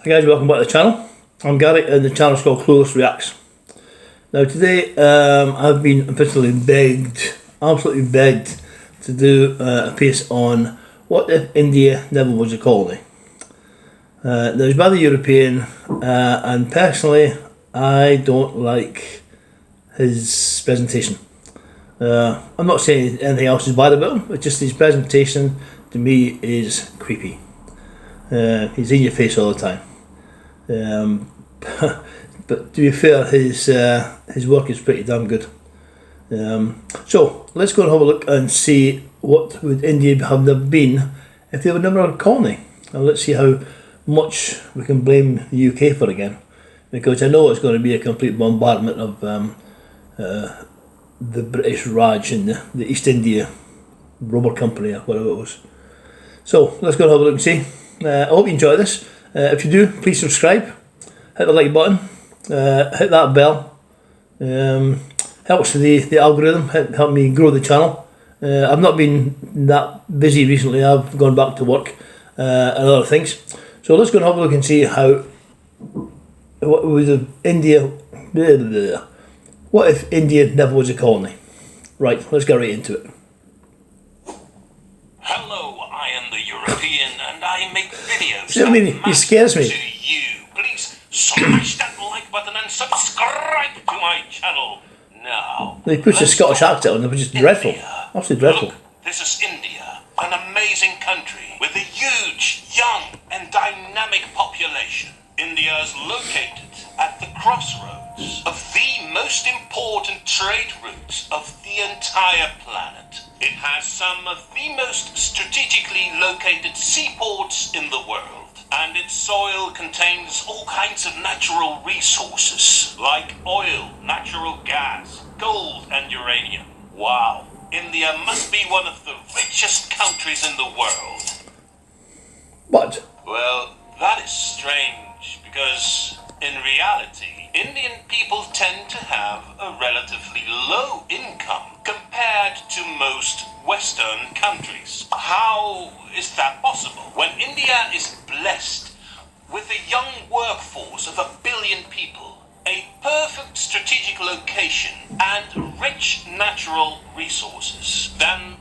Hi guys, welcome back to the channel. I'm Gary and the channel is called Clueless Reacts. Now today I've been officially absolutely begged to do a piece on what if India never was a colony. Now it's by the European and personally I don't like his presentation. I'm not saying anything else is bad about him, it's just his presentation to me is creepy. He's in your face all the time. But to be fair, his work is pretty damn good. So let's go and have a look and see what would India have been if they were never a colony. And let's see how much we can blame the UK for again, because I know it's going to be a complete bombardment of the British Raj and the East India Rubber Company or whatever it was. So let's go and have a look and see. I hope you enjoy this. If you do, please subscribe, hit the like button, hit that bell. Helps the algorithm, help me grow the channel. I've not been that busy recently. I've gone back to work and other things. So let's go and have a look and see how what with India. What if India never was a colony? Right, let's get right into it. Hello, I am the European and I make videos. See what I mean? He scares me. To you. Please smash that like button and subscribe to my channel now. They puts a Scottish accent on them, which is dreadful. Absolutely dreadful. Look, this is India, an amazing country with a huge, young and dynamic population. India is located at the crossroads of the most important trade routes of the entire planet. It has some of the most strategically located seaports in the world, and its soil contains all kinds of natural resources like oil, natural gas, gold and uranium. Wow, India must be one of the richest countries in the world. But Well, that is strange because in reality, Indian people tend to have a relatively low income compared to most Western countries. How is that possible? When India is blessed with a young workforce of 1 billion people, a perfect strategic location, and rich natural resources, then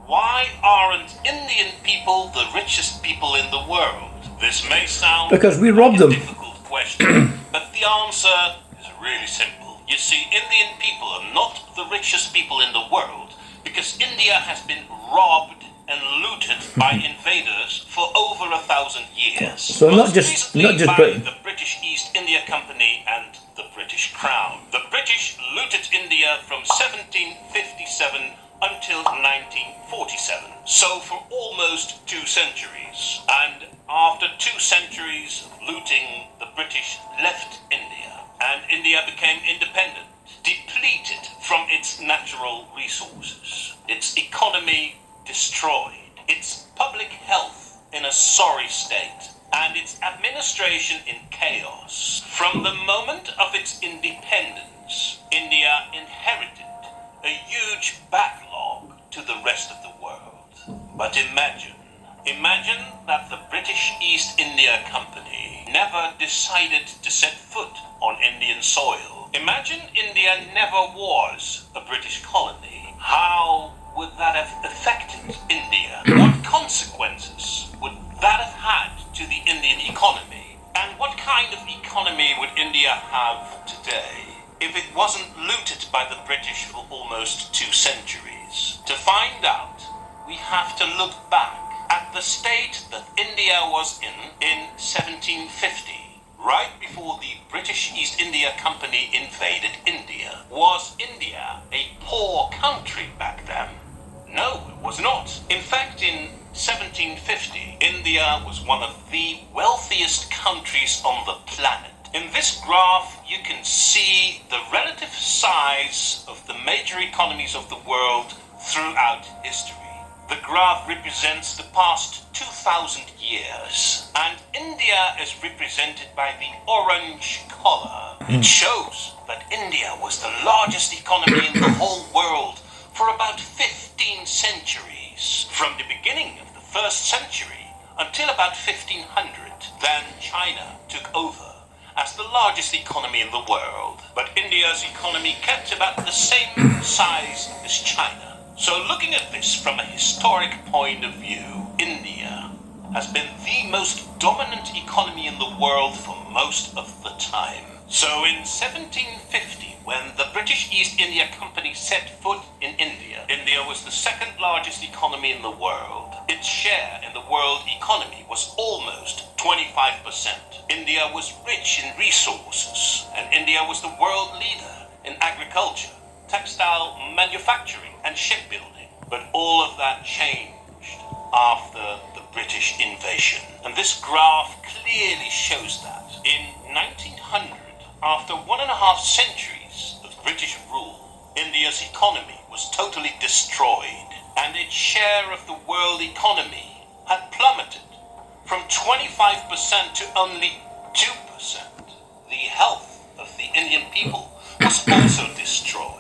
why aren't Indian people the richest people in the world? This may sound because we like robbed a them. difficult question, but the answer is really simple. You see, Indian people are not the richest people in the world because India has been robbed and looted by invaders for over 1,000 years. So not just by Britain. the British East India Company and the British Crown. The British looted India from 1757 until 1947. So for almost 2 centuries. And after 2 centuries of looting, the British left India. And India became independent, depleted from its natural resources, its economy destroyed, its public health in a sorry state, and its administration in chaos. From the moment of its independence, India inherited a huge backlog to the rest of the world. But imagine that the British East India Company never decided to set foot on Indian soil. Imagine India never was a British colony. How would that have affected India? What consequences would that have had to the Indian economy? And what kind of economy would India have today if it wasn't looted by the British for almost 2 centuries? To find out, we have to look back at the state that India was in 1750, right before the British East India Company invaded India. Was India a poor country back then? No, it was not. In fact, in 1750, India was one of the wealthiest countries on the planet. In this graph, you can see the relative size of the major economies of the world throughout history. The graph represents the past 2,000 years, and India is represented by the orange color. It shows that India was the largest economy in the whole world for about 15 centuries. From the beginning of the 1st century until about 1500, Then China took over as the largest economy in the world. But India's economy kept about the same size as China. So looking at this from a historic point of view, India has been the most dominant economy in the world for most of the time. So in 1750, when the British East India Company set foot in India, India was the second largest economy in the world. Its share in the world economy was almost 25%. India was rich in resources, and India was the world leader in agriculture, textile manufacturing, and shipbuilding. But all of that changed after the British invasion. And this graph clearly shows that. In 1900, after 1.5 centuries of British rule, India's economy was totally destroyed, and its share of the world economy had plummeted from 25% to only 2%. The health of the Indian people was also destroyed.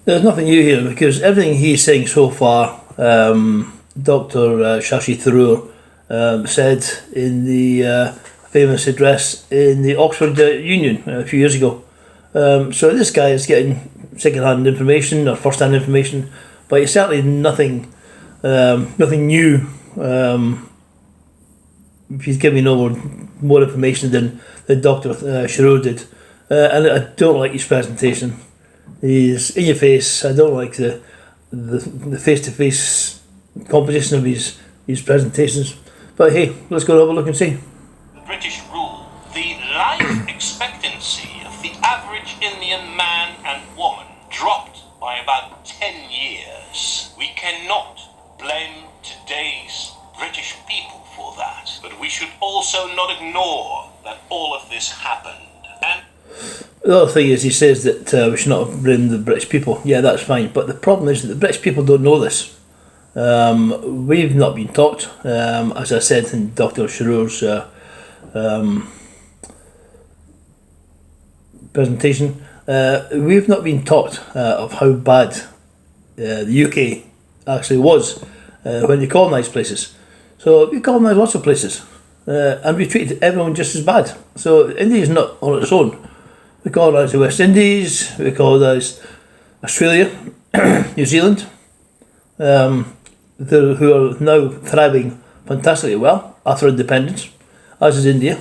There's nothing new here, because everything he's saying so far, Dr. Shashi Tharoor said in the famous address in the Oxford Union a few years ago. So this guy is getting second-hand information or first-hand information, but it's certainly nothing new. He's giving over more information than Dr. Tharoor did, and I don't like his presentation. He's in your face. I don't like the face-to-face composition of his presentations. But hey, let's go have a look and see. The British rule, the life expectancy of the average Indian man and woman dropped by about 10 years. We cannot blame today's British people for that, but we should also not ignore that all of this happened. And the other thing is, he says that we should not blame the British people. Yeah, that's fine, but the problem is that the British people don't know this. We've not been taught, as I said in Dr. Tharoor's presentation, we've not been taught of how bad the UK actually was when they colonised places. So we colonised lots of places, and we treated everyone just as bad. So India is not on its own. We colonised the West Indies, we colonised Australia, New Zealand, who are now thriving fantastically well after independence, as is India.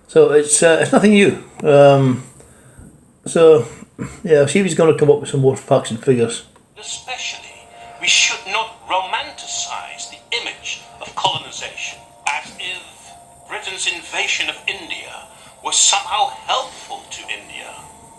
So it's nothing new. So yeah, see if he's going to come up with some more facts and figures. especially, we should not romanticize the image of colonization as if Britain's invasion of India was somehow helpful to India.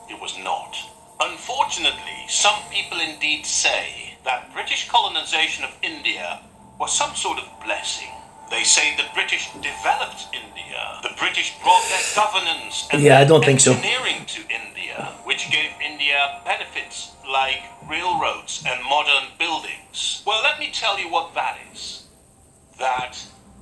It was not. Unfortunately, some people indeed say that British colonization of India was some sort of blessing. They say the British developed India. The British brought their governance and I don't think so. engineering to India, which gave India benefits like railroads and modern buildings. Well, let me tell you what that is. That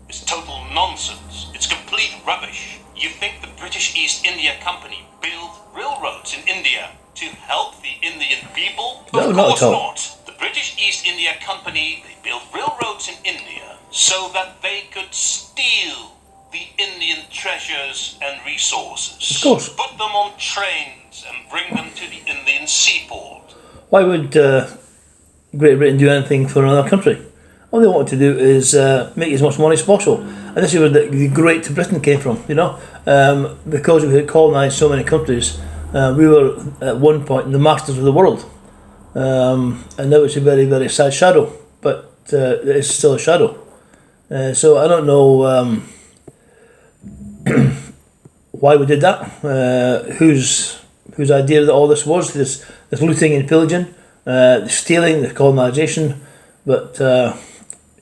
is total nonsense. It's complete rubbish. You think the British East India Company built railroads in India to help the Indian people? No, of not course at all. not. The British East India Company, they built railroads in India so that they could steal the Indian treasures and resources. Of course. Put them on trains and bring them to the Indian seaport. Why would Great Britain do anything for another country? All they wanted to do is make as much money as possible. And this is where the Great Britain came from, you know. Because we had colonised so many countries, we were at one point the masters of the world. And now it's a very, very sad shadow, but it's still a shadow. So I don't know why we did that, whose idea that all this was, this looting and pillaging, the stealing, the colonisation, but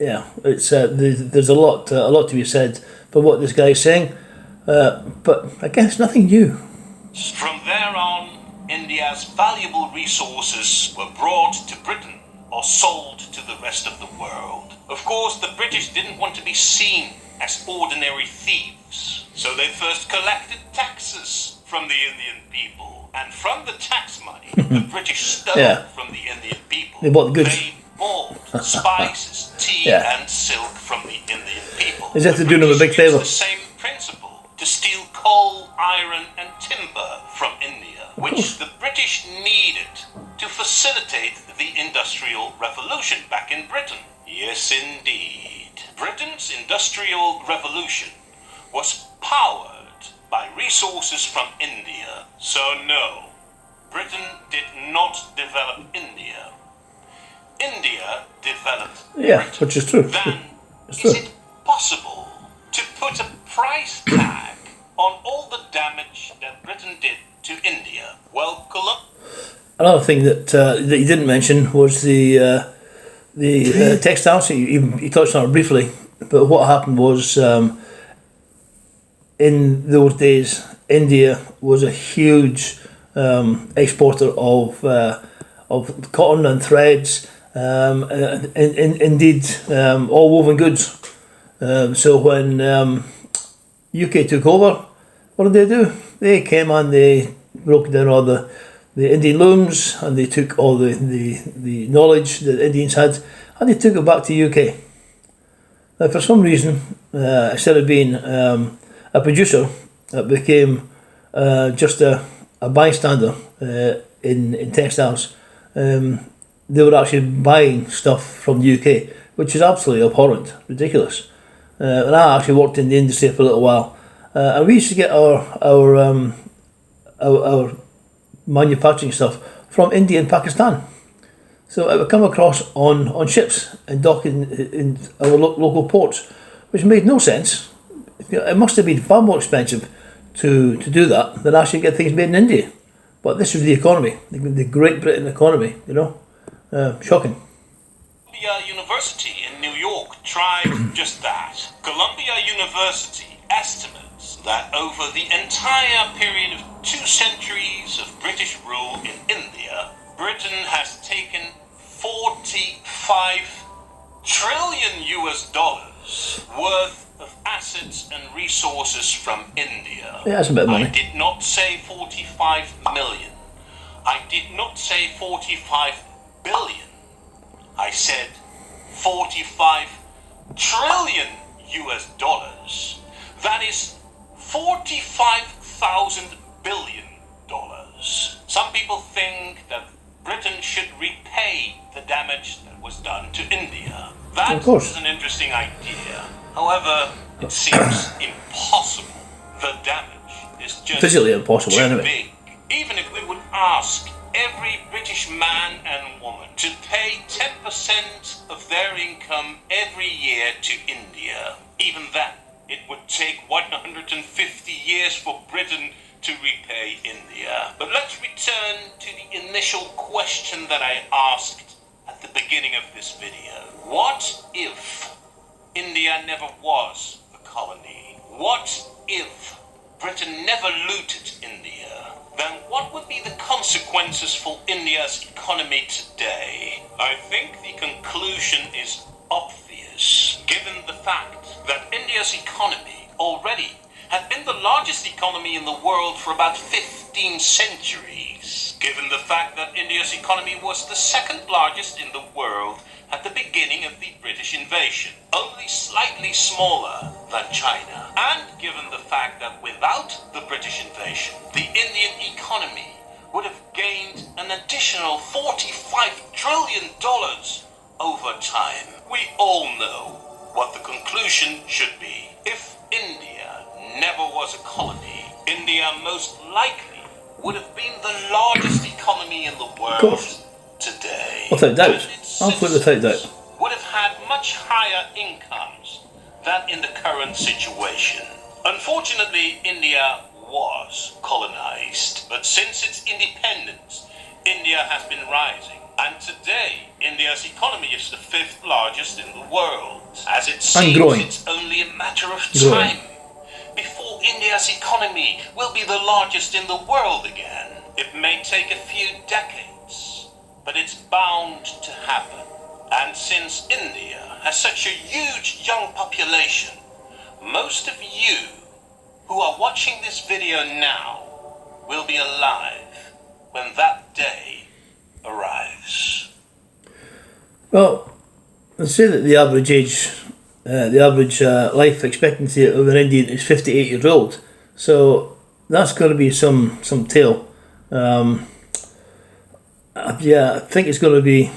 yeah, it's there's a lot to be said for what this guy is saying, but again, it's nothing new. From there on, India's valuable resources were brought to Britain or sold to the rest of the world. Of course, the British didn't want to be seen as ordinary thieves, so they first collected taxes from the Indian people, and from the tax money the British stole from the Indian people, They bought the goods. they bought spices, tea, Yeah. and silk from the Indian people. As if the they're doing them a British big favour. used the same principle to steal coal, iron, and timber from India, which the British needed to facilitate the Industrial Revolution back in Britain. Yes, indeed. Britain's Industrial Revolution was powered by resources from India. So no, Britain did not develop India. India developed Yeah, Britain. which is true. Then, It's is true. it possible to put a price tag on all the damage that Britain did to India? Well, Another thing that you didn't mention was the textiles. You touched on it briefly, but what happened was in those days, India was a huge exporter of cotton and threads, indeed all woven goods. So when UK took over, what did they do? They came and they broke down all the Indian looms, and they took all the knowledge that the Indians had, and they took it back to UK. Now, for some reason, instead of being a producer, it became just a bystander in textiles. They were actually buying stuff from the UK, which is absolutely abhorrent, ridiculous. And I actually worked in the industry for a little while, and we used to get our manufacturing stuff from India and Pakistan. So it would come across on ships and dock in our local ports, which made no sense. It must have been far more expensive to do that than actually get things made in India. But this was the economy, the Great Britain economy, shocking. Columbia University in New York tried just that. Columbia University estimates that over the entire period of 2 centuries of British rule in India, Britain has taken 45 trillion US dollars worth of assets and resources from India. Yeah, that's a bit of money. I did not say 45 million. I did not say 45 billion. I said 45 trillion US dollars. That is 45,000 billion dollars. Some people think that Britain should repay the damage that was done to India. That Of course. is an interesting idea. However, it seems impossible. The damage is just Physically impossible, too anyway. big. Even if we would ask every British man and woman to pay 10% of their income every year to India, even then, it would take 150 years for Britain to repay India. But let's return to the initial question that I asked at the beginning of this video. What if India never was a colony? What if Britain never looted India? Then what would be the consequences for India's economy today? I think the conclusion is obvious, given the fact that India's economy already had been the largest economy in the world for about 15 centuries, given the fact that India's economy was the second largest in the world at the beginning of the British invasion, only slightly smaller than China, and given the fact that without the British invasion, the Indian economy would have gained an additional $45 trillion over time. We all know what the conclusion should be. If India never was a colony, India most likely would have been the largest economy in the world course. today. Without doubt. And its Absolutely without doubt. citizens would have had much higher incomes than in the current situation. Unfortunately, India was colonized, but since its independence, India has been rising. And today, India's economy is the 5th largest in the world. As it seems, growing. it's only a matter of Growing. time before India's economy will be the largest in the world again. It may take a few decades, but it's bound to happen. And since India has such a huge young population, most of you who are watching this video now will be alive when that day arrives. Well, let's say that the average age the average life expectancy of an Indian is 58 years old. So that's going to be some tale. Yeah, I think it's going to be,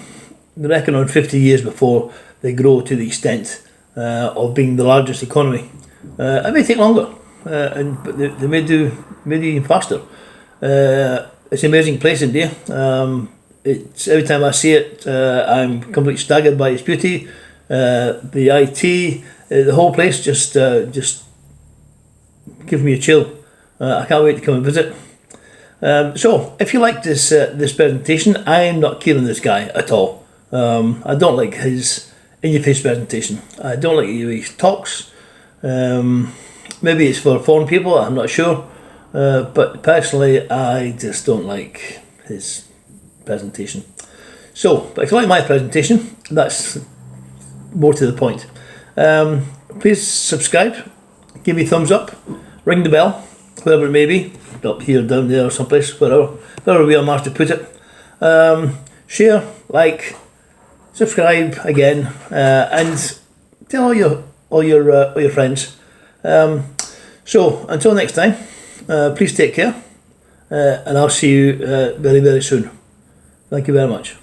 they reckon, on 50 years before they grow to the extent of being the largest economy. It may take longer, but they may do even faster. It's an amazing place, India. It's, every time I see it, I'm completely staggered by its beauty. The IT, the whole place just gives me a chill. I can't wait to come and visit. So, if you like this presentation, I'm not keen on this guy at all. I don't like his in-your-face presentation. I don't like the way he talks. Maybe it's for foreign people, I'm not sure. But personally, I just don't like his presentation. So, but if you like my presentation, that's more to the point. Please subscribe, give me a thumbs up, ring the bell, wherever it may be, up here, down there, or someplace, wherever we are managed to put it. Share, like, subscribe again, and tell all your friends. So until next time, please take care, and I'll see you very, very soon. Thank you very much.